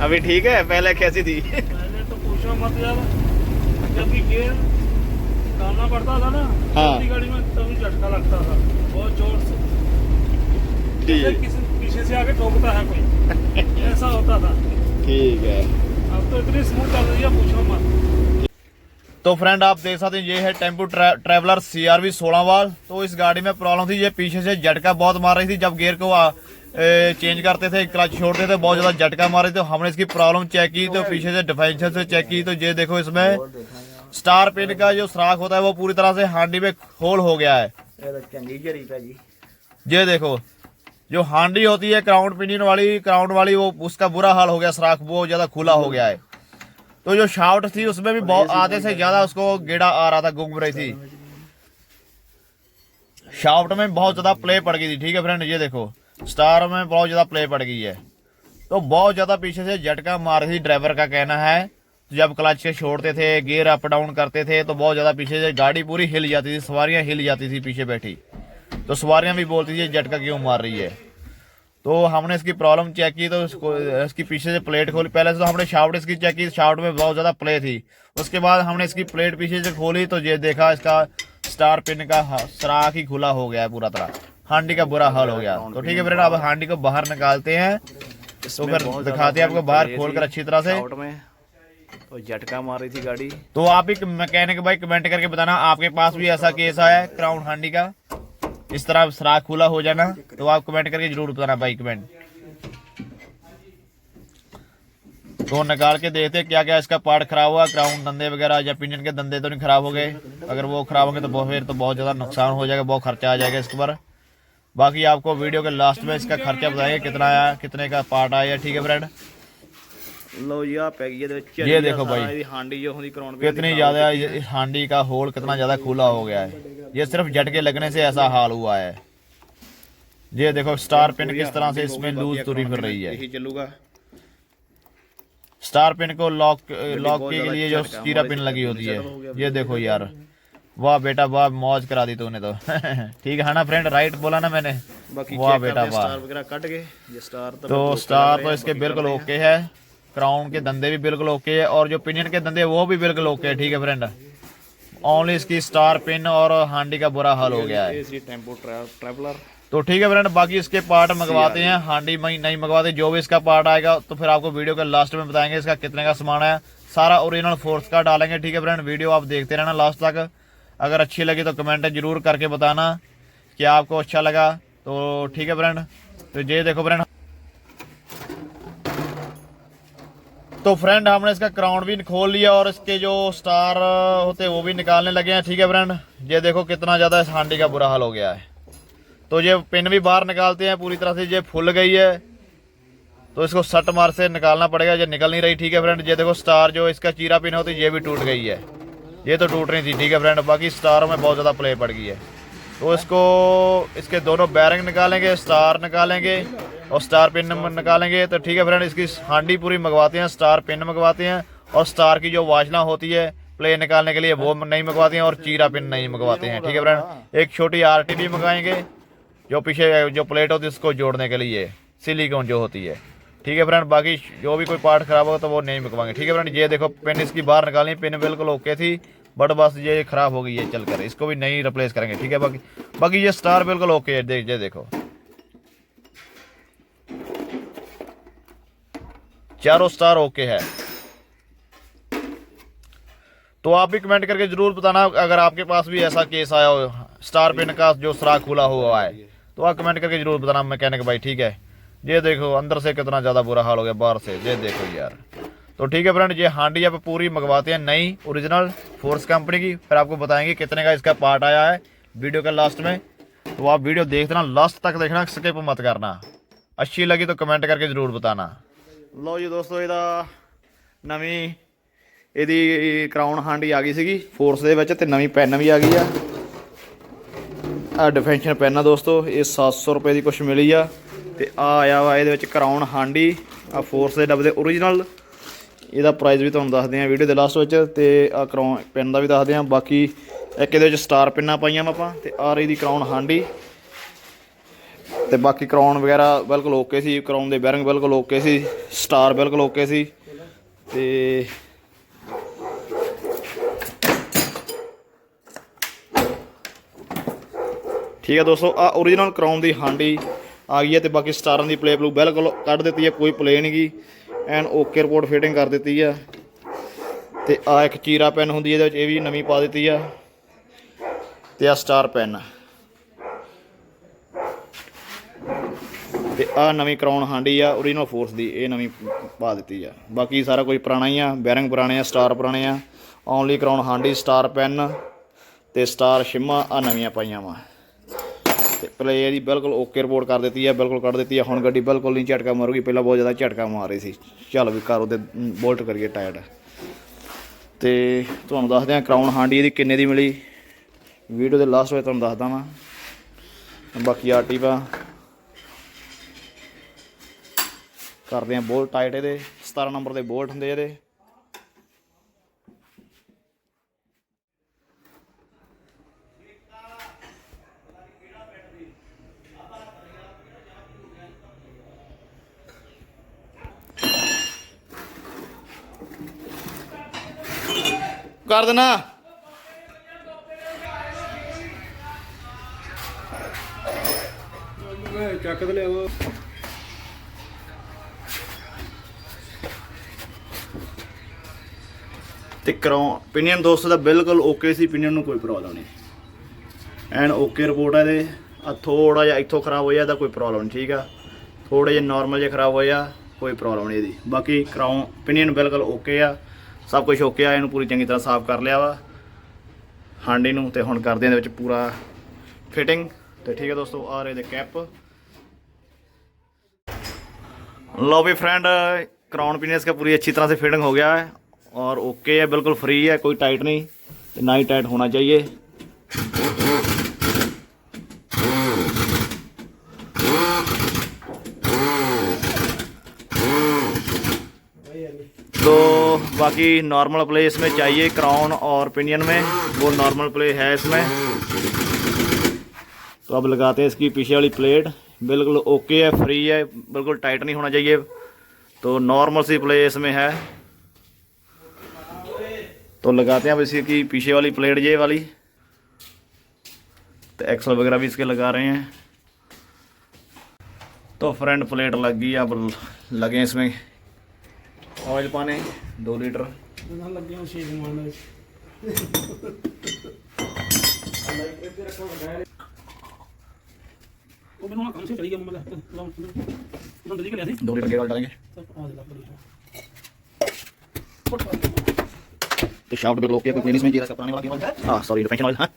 अभी ठीक है, पहले कैसी थी? पहले तो पूछो मत यार, जब भी गियर डालना पड़ता था ना हाँ। अपनी गाड़ी में तभी झटका लगता था बहुत जोर से। जैसे किसी पीछे से आके ठोकता है कोई, ऐसा होता था। ठीक है। अब तो इतनी स्मूथ चल रही है पूछो मत। तो फ्रेंड आप देख सकते हैं ये है टेम्पो ट्रैवलर CRV 16 वाल। तो इस गाड़ी में प्रॉब्लम थी, ये पीछे से झटका बहुत मार रही थी। जब गियर को चेंज करते थे, क्लच छोड़ते थे, बहुत ज्यादा झटका मार रही थी। तो हमने इसकी प्रॉब्लम चेक की, तो पीछे से डिफेंशन से चेक की, तो ये देखो इसमें स्टार पिन का जो सुराख होता है वो पूरी तरह से हांडी में होल हो गया है। ये देखो जो हांडी होती है क्राउन पिनियन वाली, क्राउन वाली, वो उसका बुरा हाल हो गया, सुराख बहुत ज्यादा खुला हो गया है। तो जो शाफ्ट थी उसमें भी बहुत आधे से ज्यादा उसको गेड़ा आ रहा था, घूम रही थी। शाफ्ट में बहुत ज्यादा प्ले पड़ गई थी। ठीक है फ्रेंड, ये देखो स्टार में बहुत ज्यादा प्ले पड़ गई है। तो बहुत ज्यादा पीछे से झटका मार रही थी, ड्राइवर का कहना है। जब क्लच के छोड़ते थे, गियर अप डाउन करते थे, तो बहुत ज्यादा पीछे से गाड़ी पूरी हिल जाती थी, सवारियां हिल जाती थी पीछे बैठी। तो सवारियां भी बोलती थी झटका क्यों मार रही है। तो हमने इसकी प्रॉब्लम चेक की, तो इसकी पीछे से प्लेट खोली। पहले से तो हमने शाफ्ट इसकी चेक की, शाफ्ट में बहुत ज्यादा प्ले थी। उसके बाद हमने इसकी प्लेट पीछे से खोली, तो ये देखा इसका स्टार पिन का सुराख ही खुला हो गया है पूरा तरह, हांडी का बुरा हाल हो गया। तो ठीक है फ्रेंड, अब हांडी को बाहर निकालते हैं, तो फिर दिखाते हैं आपको बाहर खोलकर अच्छी तरह से। तो झटका मार रही थी गाड़ी। तो आप ही मैकेनिक भाई कमेंट करके बताना आपके पास भी ऐसा केस आया है क्राउन हांडी का, इस तरह सुराख खुला हो जाना। तो आप कमेंट करके जरूर बताना भाई कमेंट। तो निकाल के देखते हैं क्या क्या इसका पार्ट खराब हुआ, क्राउन दंदे वगैरह या पिनियन के दंदे तो नहीं खराब हो गए। अगर वो खराब होंगे तो फिर तो बहुत ज्यादा नुकसान हो जाएगा, बहुत खर्चा आ जाएगा इसके पर। बाकी आपको वीडियो के लास्ट में इसका खर्चा बताएंगे कितना आया, कितने का पार्ट आया। ठीक है फ्रेंड, लो जी आप ये देखो भाई हांडी जो होती क्राउन कितनी ज्यादा इस हांडी का होल कितना ज्यादा खुला हो गया है। ये सिर्फ झटके लगने से ऐसा हाल हुआ है। ये देखो स्टार पिन किस तरह से इसमें लूज तुरी फिर रही है। यही चलूगा। स्टार पिन को लॉक के लिए जो चीरा पिन लगी होती है, ये देखो यार, वाह बेटा वाह, मौज करा दी तूने तो। ठीक है ना फ्रेंड, राइट बोला ना मैंने, वाह बेटा वाह। स्टार वगैरह कट गए, ये स्टार तो स्टार तो इसके बिल्कुल ओके है, क्राउन के धंधे भी बिल्कुल ओके है, और जो पिनियन के धंधे वो भी बिल्कुल ओके है। ठीक है फ्रेंड, ओनली इसकी स्टार पिन और हांडी का बुरा हाल हो गया है। Tempo traveller. तो ठीक है फ्रेंड, बाकी इसके पार्ट मंगवाते हैं, हांडी में नहीं मंगवाते, जो भी इसका पार्ट आएगा तो फिर आपको वीडियो के लास्ट में बताएंगे इसका कितने का सामान है। सारा ओरिजिनल फोर्स का डालेंगे। ठीक है फ्रेंड, वीडियो आप देखते रहना लास्ट तक। अगर अच्छी लगी तो कमेंट जरूर करके बताना कि आपको अच्छा लगा। तो ठीक है फ्रेंड, तो ये देखो फ्रेंड, तो फ्रेंड हमने इसका क्राउन भी खोल लिया और इसके जो स्टार होते हैं वो भी निकालने लगे हैं। ठीक है फ्रेंड, ये देखो कितना ज्यादा इस हांडी का बुरा हाल हो गया है। तो ये पिन भी बाहर निकालते हैं, पूरी तरह से ये फुल गई है, तो इसको सट मार से निकालना पड़ेगा, ये निकल नहीं रही। ठीक है फ्रेंड, ये देखो स्टार जो इसका चीरा पिन होती है ये भी टूट गई है, ये तो टूट रही थी। ठीक है फ्रेंड, बाकी स्टार में बहुत ज़्यादा प्ले पड़ गई है। तो इसको इसके दोनों बैरिंग निकालेंगे, स्टार निकालेंगे और स्टार पिन निकालेंगे। तो ठीक है फ्रेंड, इसकी हांडी पूरी मंगवाते हैं, स्टार पिन मंगवाते हैं, और स्टार की जो वाशना होती है प्ले निकालने के लिए वो नहीं मंगवाते हैं, और चीरा पिन नहीं मंगवाते हैं। ठीक है फ्रेंड, एक छोटी RT भी मंगाएंगे जो पीछे जो प्लेट होती है उसको जोड़ने के लिए, सिलिकॉन जो होती है। ठीक है फ्रेंड, बाकी जो भी कोई पार्ट खराब होगा तो वो नहीं मंगवाएंगे। ठीक है फ्रेंड, ये देखो पिन इसकी बाहर निकालनी, पिन बिल्कुल ओके थी, बट बस ये खराब हो गई है चलकर, इसको भी नहीं रिप्लेस करेंगे। ठीक है, बाकी ये स्टार बिल्कुल ओके है, ये देखो चारों स्टार ओके है। तो आप भी कमेंट करके जरूर बताना अगर आपके पास भी ऐसा केस आया हो, स्टार पिन का जो सुराख खुला हुआ है, तो आप कमेंट करके जरूर बताना मैकेनिक भाई। ठीक है, ये देखो अंदर से कितना ज़्यादा बुरा हाल हो गया, बाहर से ये देखो यार। तो ठीक है फ्रेंड, ये हांडी आप पूरी मंगवाते हैं नई ओरिजिनल फोर्स कंपनी की, फिर आपको बताएंगे कितने का इसका पार्ट आया है वीडियो के लास्ट में। तो आप वीडियो देखना, लास्ट तक देखना, स्किप मत करना। अच्छी लगी तो कमेंट करके जरूर बताना। लो जी दोस्तों, ਇਹਦਾ ਨਵੀਂ ਇਹਦੀ ਕਰਾਉਨ ਹਾਂਡੀ ਆ ਗਈ ਸੀਗੀ ਫੋਰਸ ਦੇ ਵਿੱਚ, ਤੇ ਨਵੀਂ ਪੈਨ ਵੀ ਆ ਗਈ ਆ ਡਿਫੈਂਸ਼ਨ ਪੈਨ ਆ ਦੋਸਤੋ। ਇਹ 700 ਰੁਪਏ ਦੀ ਕੁਛ ਮਿਲੀ ਆ, ਤੇ ਆ ਆਇਆ ਵਾ ਇਹਦੇ ਵਿੱਚ ਕਰਾਉਨ ਹਾਂਡੀ ਆ ਫੋਰਸ ਦੇ ਡੱਬੇ ਦੇ ਓਰੀਜਨਲ। ਇਹਦਾ ਪ੍ਰਾਈਸ ਵੀ ਤੁਹਾਨੂੰ ਦੱਸਦੇ ਆ ਵੀਡੀਓ ਦੇ ਲਾਸਟ ਵਿੱਚ, ਤੇ ਆ ਕਰਾਉਨ ਪੈਨ ਦਾ ਵੀ ਦੱਸਦੇ ਆ। ਬਾਕੀ ਇੱਕ ਇਹਦੇ ਵਿੱਚ ਸਟਾਰ ਪਿੰਨਾਂ ਪਾਈਆਂ ਵਾ ਆਪਾਂ, ਤੇ ਆ ਰਹੀ ਦੀ ਕਰਾਉਨ ਹਾਂਡੀ। ਤੇ ਬਾਕੀ ਕਰਾਉਣ ਵਗੈਰਾ ਬਿਲਕੁਲ ਓਕੇ ਸੀ, ਕਰਾਉਣ ਦੇ ਬੈਰਿੰਗ ਬਿਲਕੁਲ ਓਕੇ ਸੀ, ਸਟਾਰ ਬਿਲਕੁਲ ਓਕੇ ਸੀ। ਤੇ ਠੀਕ ਹੈ ਦੋਸਤੋ, ਆ ਓਰੀਜਨਲ ਕਰਾਉਣ ਦੀ ਹਾਂਡੀ ਆ ਗਈ ਹੈ। ਤੇ ਬਾਕੀ ਸਟਾਰਾਂ ਦੀ ਪਲੇ ਬਿਲਕੁਲ ਕੱਢ ਦਿੱਤੀ ਹੈ, ਕੋਈ ਪਲੇ ਨਹੀਂ ਗੀ, ਐਨ ਓਕੇ ਰਿਪੋਰਟ ਫਿਟਿੰਗ ਕਰ ਦਿੱਤੀ ਆ। ਤੇ ਆ ਇੱਕ ਚੀਰਾ ਪੈਨ ਹੁੰਦੀ ਇਹਦੇ ਵਿੱਚ, ਇਹ ਵੀ ਨਵੀਂ ਪਾ ਦਿੱਤੀ ਆ। ਤੇ ਆ ਸਟਾਰ ਪੈਨ ਤੇ ਆ ਨਵੀਂ ਕਰਾਉਣ ਹਾਂਡੀ ਆ ਓਰੀਜਨਲ ਫੋਰਸ ਦੀ, ਇਹ ਨਵੀਂ ਪਾ ਦਿੱਤੀ ਆ। ਬਾਕੀ ਸਾਰਾ ਕੁਝ ਪੁਰਾਣਾ ਹੀ ਆ, ਬੈਰਿੰਗ ਪੁਰਾਣੇ ਆ, ਸਟਾਰ ਪੁਰਾਣੇ ਆ। ਓਨਲੀ ਕਰਾਉਣ ਹਾਂਡੀ, ਸਟਾਰ ਪੈਨ ਤੇ ਸਟਾਰ ਸ਼ਿਮਾਂ ਆ ਨਵੀਆਂ ਪਾਈਆਂ ਵਾ। ਤੇ ਪਲੇ ਇਹਦੀ ਬਿਲਕੁਲ ਓਕੇ ਰਿਪੋਰਟ ਕਰ ਦਿੱਤੀ ਆ, ਬਿਲਕੁਲ ਕੱਢ ਦਿੱਤੀ ਆ। ਹੁਣ ਗੱਡੀ ਬਿਲਕੁਲ ਨਹੀਂ ਝਟਕਾ ਮਾਰੂਗੀ, ਪਹਿਲਾਂ ਬਹੁਤ ਜ਼ਿਆਦਾ ਝਟਕਾ ਮਾਰ ਰਹੀ ਸੀ। ਚੱਲ ਵੀ ਘਰ ਉਹਦੇ ਬੋਲਟ ਕਰੀਏ ਟਾਇਰ। ਤੇ ਤੁਹਾਨੂੰ ਦੱਸਦੇ ਆ ਕਰਾਉਣ ਹਾਂਡੀ ਇਹਦੀ ਕਿੰਨੇ ਦੀ ਮਿਲੀ, ਵੀਡੀਓ ਦੇ ਲਾਸਟ ਵਿੱਚ ਤੁਹਾਨੂੰ ਦੱਸਦਾ ਵਾਂ। ਬਾਕੀ ਆਰਟੀਵਾ ਕਰਦੇ ਆ ਬੋਲਟ ਟਾਈਟ, ਇਹਦੇ 17 ਨੰਬਰ ਦੇ ਬੋਲਟ ਹੁੰਦੇ ਇਹਦੇ। ਕਰ ਦੇਣਾ ਚੱਕ ਤੇ ਲਿਆਓ। ਤੇ ਕਰਾਉ ਪਿਨੀਅਨ ਦੋਸਤੋ ਦਾ ਬਿਲਕੁਲ ਓਕੇ ਸੀ, ਪਿਨੀਅਨ ਨੂੰ ਕੋਈ ਪ੍ਰੋਬਲਮ ਨਹੀਂ, ਐਨ ਓਕੇ ਰਿਪੋਰਟ ਹੈ ਇਹਦੇ। ਆ ਥੋੜਾ ਜਿਹਾ ਇੱਥੋਂ ਖਰਾਬ ਹੋਇਆ, ਇਹਦਾ ਕੋਈ ਪ੍ਰੋਬਲਮ ਨਹੀਂ, ਠੀਕ ਆ। ਥੋੜੇ ਜਿਹਾ ਨਾਰਮਲ ਜਿਹਾ ਖਰਾਬ ਹੋਇਆ, ਕੋਈ ਪ੍ਰੋਬਲਮ ਨਹੀਂ ਇਹਦੀ। ਬਾਕੀ ਕਰਾਉ ਪਿਨੀਅਨ ਬਿਲਕੁਲ ਓਕੇ ਆ, ਸਭ ਕੁਝ ਓਕੇ ਆ। ਇਹਨੂੰ ਪੂਰੀ ਚੰਗੀ ਤਰ੍ਹਾਂ ਸਾਫ਼ ਕਰ ਲਿਆ ਵਾ ਹਾਂਡੀ ਨੂੰ। ਤੇ ਹੁਣ ਕਰਦੇ ਹਾਂ ਇਹਦੇ ਵਿੱਚ ਪੂਰਾ ਫਿਟਿੰਗ। ਤੇ ਠੀਕ ਹੈ ਦੋਸਤੋ, ਆ ਰਹੇ ਦੇ ਕੈਪ। लो भी फ्रेंड, क्राउन पिनियस का पूरी अच्छी तरह से फिटिंग हो गया है और ओके है, बिल्कुल फ्री है, कोई टाइट नहीं, ना ही टाइट होना चाहिए। तो बाकी नॉर्मल प्ले इसमें चाहिए क्राउन और पिनियन में, वो नॉर्मल प्ले है इसमें। तो अब लगाते हैं इसकी पीछे वाली प्लेट, बिल्कुल ओके है, फ्री है, बिल्कुल टाइट नहीं होना चाहिए। तो नॉर्मल सी प्ले इसमें है। तो लगाते हैं अब इसकी पीछे वाली प्लेट, ये वाली। तो एक्सल वगैरह भी इसके लगा रहे हैं। तो फ्रंट प्लेट लग गई, अब लगे इसमें ऑयल पाने 2 लीटर। वो मैंने वहाँ काम से चली गया, मैं नंबर के लिए थी 2 लीटर के डालेंगे। तो शाफ्ट बिल्कुल ओके, कोई क्लीनिंग में जीरा का पुराने वाला केवल, हां सॉरी डिफेंशन ऑयल, हां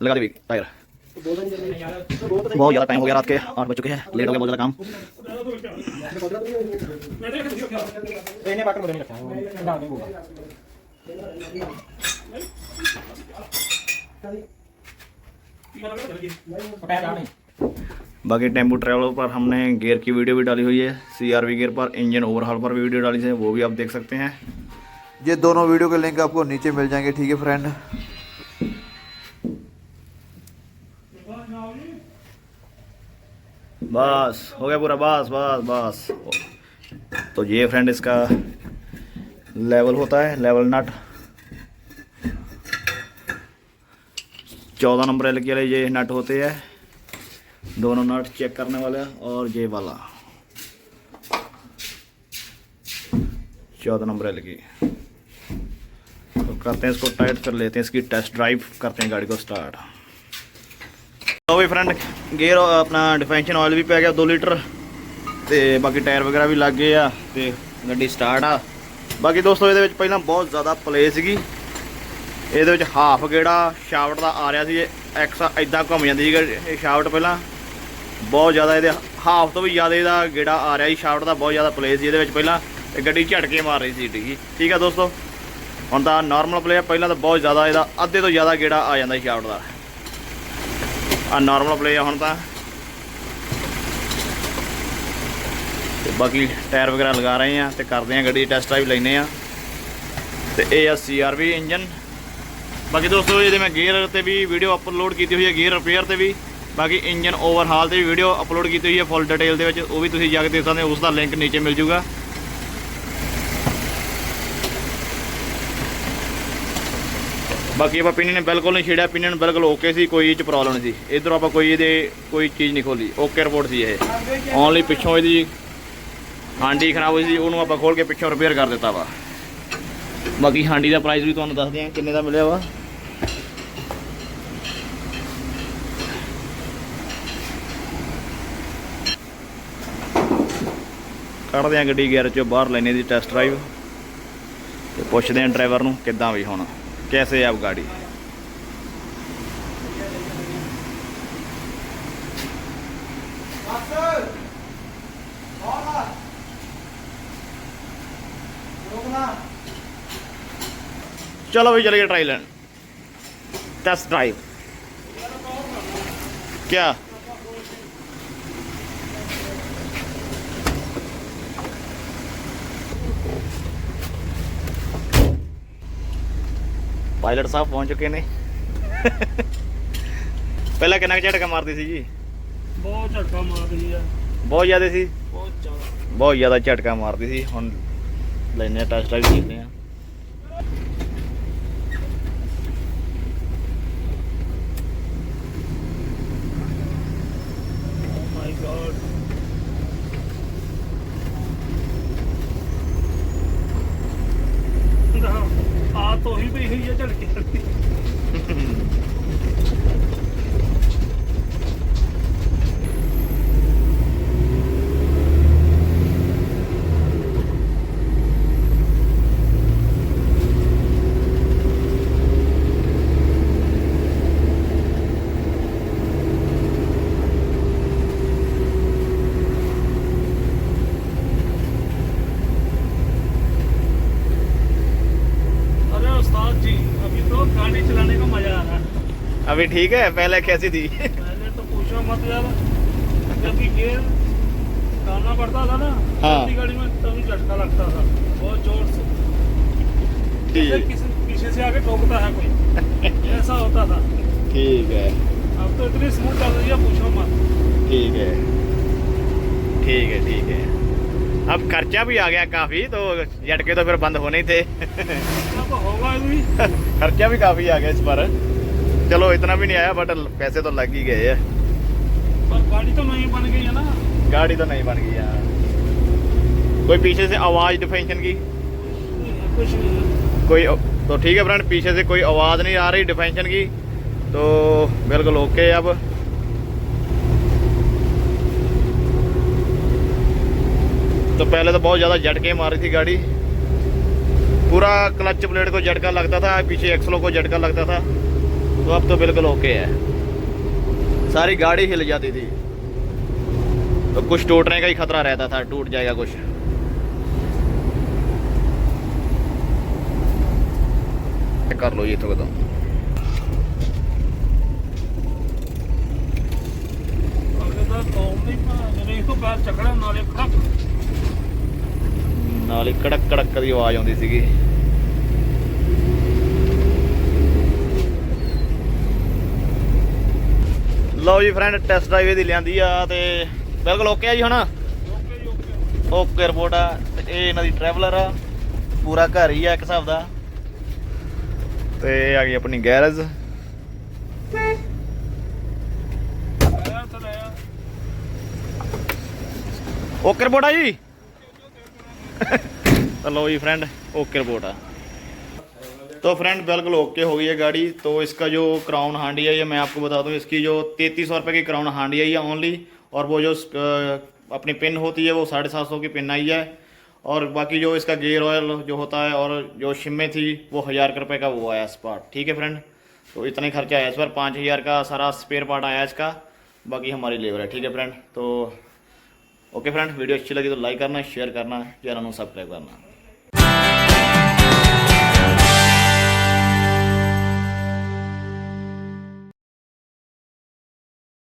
लगा दे टायर। बहुत ज़्यादा टाइम हो गया, रात के 8 बज चुके हैं, लेट हो गया बहुत ज़्यादा काम। बाकी टेम्पो ट्रैवलर पर हमने गियर की वीडियो भी डाली हुई है, CRV गियर पर, इंजन ओवरहॉल पर भी वीडियो डाली है, वो भी आप देख सकते हैं। ये दोनों वीडियो के लिंक आपको नीचे मिल जाएंगे, ठीक है फ्रेंड। बस हो गया पूरा, बस बस बस। तो ये फ्रेंड इसका लेवल होता है, लेवल नट 14 नंबर एल के वाले ये नट होते हैं, दोनों नट चेक करने वाला और ये वाला 14 नंबर एल की। तो करते हैं इसको टाइट कर लेते हैं, इसकी टेस्ट ड्राइव करते हैं गाड़ी को स्टार्ट। तो भी फ्रेंड गेयर अपना डिफेंशन ऑयल भी पै गया 2 लीटर, तो बाकी टायर वगैरह भी लग गए आ, ते गड्डी स्टार्ट आ। बाकी दोस्तों ये पहला बहुत ज़्यादा प्ले सी, ये हाफ गेड़ा शाफ्ट का आ रहा है, एक्स इदा घूम जाती है शाफ्ट, पहला बहुत ज़्यादा ये हाफ तो भी ज़्यादा इसका गेड़ा आ रहा है शाफ्ट का, बहुत ज़्यादा प्ले से ये पहला गड्डी झटके मार रही थी। ठीक है दोस्तों, हम तो नॉर्मल प्ले है, पहला तो बहुत ज़्यादा इसका अद्धे तो ज़्यादा गेड़ा आ जाता शाफ्ट का। आ नॉर्मल प्ले है हम तो। बाकी टायर वगैरह लगा रहे हैं, तो करते हैं गड्डी टेस्ट ड्राइव लेने। तो यह CRV इंजन। बाकी दोस्तों ये मैं गेयर से भी वीडियो अपलोड की हुई है, गेयर रिपेयर से भी, ਬਾਕੀ ਇੰਜਨ ਓਵਰਹਾਲ ਦੀ ਵੀਡੀਓ ਅਪਲੋਡ ਕੀਤੀ ਹੋਈ ਹੈ ਫੁੱਲ ਡਿਟੇਲ ਦੇ ਵਿੱਚ, ਉਹ ਵੀ ਤੁਸੀਂ ਜਾ ਕੇ ਦੇਖ ਸਕਦੇ ਹੋ, ਉਸ ਦਾ ਲਿੰਕ ਨੀਚੇ ਮਿਲ ਜੂਗਾ। ਬਾਕੀ ਆਪਾਂ ਪਿਨੀਅਨ ਬਿਲਕੁਲ ਨਹੀਂ ਛੇੜਿਆ, ਪਿਨੀਅਨ ਬਿਲਕੁਲ ਓਕੇ ਸੀ, ਕੋਈ ਇਹ 'ਚ ਪ੍ਰੋਬਲਮ ਨਹੀਂ ਸੀ। ਇੱਧਰੋਂ ਆਪਾਂ ਕੋਈ ਚੀਜ਼ ਨਹੀਂ ਖੋਲੀ, ਓਕੇ ਰਿਪੋਰਟ ਸੀ ਇਹ। ਓਨਲੀ ਪਿੱਛੋਂ ਇਹਦੀ ਹਾਂਡੀ ਖਰਾਬ ਹੋਈ ਸੀ, ਉਹਨੂੰ ਆਪਾਂ ਖੋਲ ਕੇ ਪਿੱਛੋਂ ਰਿਪੇਅਰ ਕਰ ਦਿੱਤਾ ਵਾ। ਬਾਕੀ ਹਾਂਡੀ ਦਾ ਪ੍ਰਾਈਸ ਵੀ ਤੁਹਾਨੂੰ ਦੱਸਦੇ ਹਾਂ ਕਿੰਨੇ ਦਾ ਮਿਲਿਆ ਵਾ। ਕੱਢਦੇ ਹਾਂ ਗੱਡੀ ਗੈਰੇਜ ਚੋਂ ਬਾਹਰ, ਲੈਣੇ ਦੀ ਟੈਸਟ ਡਰਾਈਵ ਤੇ ਪੁੱਛਦੇ ਹਾਂ ਡਰਾਈਵਰ ਨੂੰ ਕਿੱਦਾਂ ਵੀ ਹੁਣ कैसे है अब गाड़ी। चलो भाई चलिए ट्राई लें, टेस्ट ड्राइव। क्या ਪਾਇਲਟ ਸਾਹਿਬ ਪਹੁੰਚ ਚੁੱਕੇ ਨੇ। ਪਹਿਲਾਂ ਕਿੰਨਾ ਕੁ ਝਟਕਾ ਮਾਰਦੀ ਸੀ ਜੀ? ਬਹੁਤ ਝਟਕਾ ਮਾਰਦੀ ਆ, ਬਹੁਤ ਜ਼ਿਆਦਾ ਸੀ, ਬਹੁਤ ਜ਼ਿਆਦਾ ਝਟਕਾ ਮਾਰਦੀ ਸੀ। ਹੁਣ ਲੈਨੇ ਆ ਟੈਸਟ ਡਰਾਈਵ ਕਰਦੇ ਆ। ਮਾਈ ਗॉड, ਆ ਤੋਂ ਹੀ ਪਈ ਹੋਈ ਹੈ ਝਟਕੇ। अभी ठीक है, पहले कैसी थी? पहले तो पूछो मत यार, जब गियर डालना पड़ता था ना गाड़ी में तभी झटका लगता था बहुत जोर से, जैसे किसी पीछे से आके ठोकता है कोई, ऐसा होता था। ठीक है, अब तो इतनी स्मूथ चल रही है पूछो मत। ठीक है ठीक है ठीक है। अब खर्चा भी आ गया काफी, तो झटके तो फिर बंद होने ही थे। तो होगा भी, खर्चा भी काफी आ गया इस पर। चलो इतना भी नहीं आया, बट पैसे तो लग ही गए हैं। पर गाड़ी तो नहीं बन गई है ना, गाड़ी तो नहीं बन गई यार। कोई पीछे से आवाज डिफेंशन की कुछ नहीं है। कोई तो ठीक है फ्रेंड, पीछे से कोई आवाज नहीं आ रही डिफेंशन की, तो बिल्कुल ओके। अब तो पहले तो बहुत ज़्यादा झटके मार रही थी गाड़ी, पूरा क्लच प्लेट को झटका लगता था, पीछे एक्सलो को झटका लगता था। तो अब तो बिल्कुल ओके है, सारी गाड़ी हिल जाती थी, तो कुछ टूटने का ही खतरा रहता था, टूट जाएगा कुछ। कर लो ये तो बताओ। नाले कड़क कड़क की आवाज आती सी। लो जी फ्रेंड, टेस्ट ड्राइव दी लियांदी आ ते बिल्कुल ओके है जी। हुण ओके रिपोर्ट आ। ये इन्हां दी ट्रैवलर आ, पूरा घर ही है एक हिसाब दा। ते आ गई अपनी गैरेज। ओके रिपोर्ट आ जी। तो लो जी फ्रेंड, ओके रिपोर्ट आ। तो फ्रेंड बिल्कुल ओके हो गई है गाड़ी। तो इसका जो क्राउन हांडी है, ये मैं आपको बता दूं, इसकी जो 3300 रुपये की क्राउन हांडी आई है ओनली। और वो जो अपनी पिन होती है वो 750 की पिन आई है। और बाकी जो इसका गेयर ऑयल जो होता है और जो शिम्मे थी वो 1000 रुपये का वो आया स्पार्ट। ठीक है फ्रेंड, तो इतना ही खर्चा आया इस पर। 5000 का सारा स्पेयर पार्ट आया इसका, बाकी हमारी लेबर है। ठीक है फ्रेंड, तो ओके फ्रेंड, वीडियो अच्छी लगी तो लाइक करना, शेयर करना, चैनल को सब्सक्राइब करना।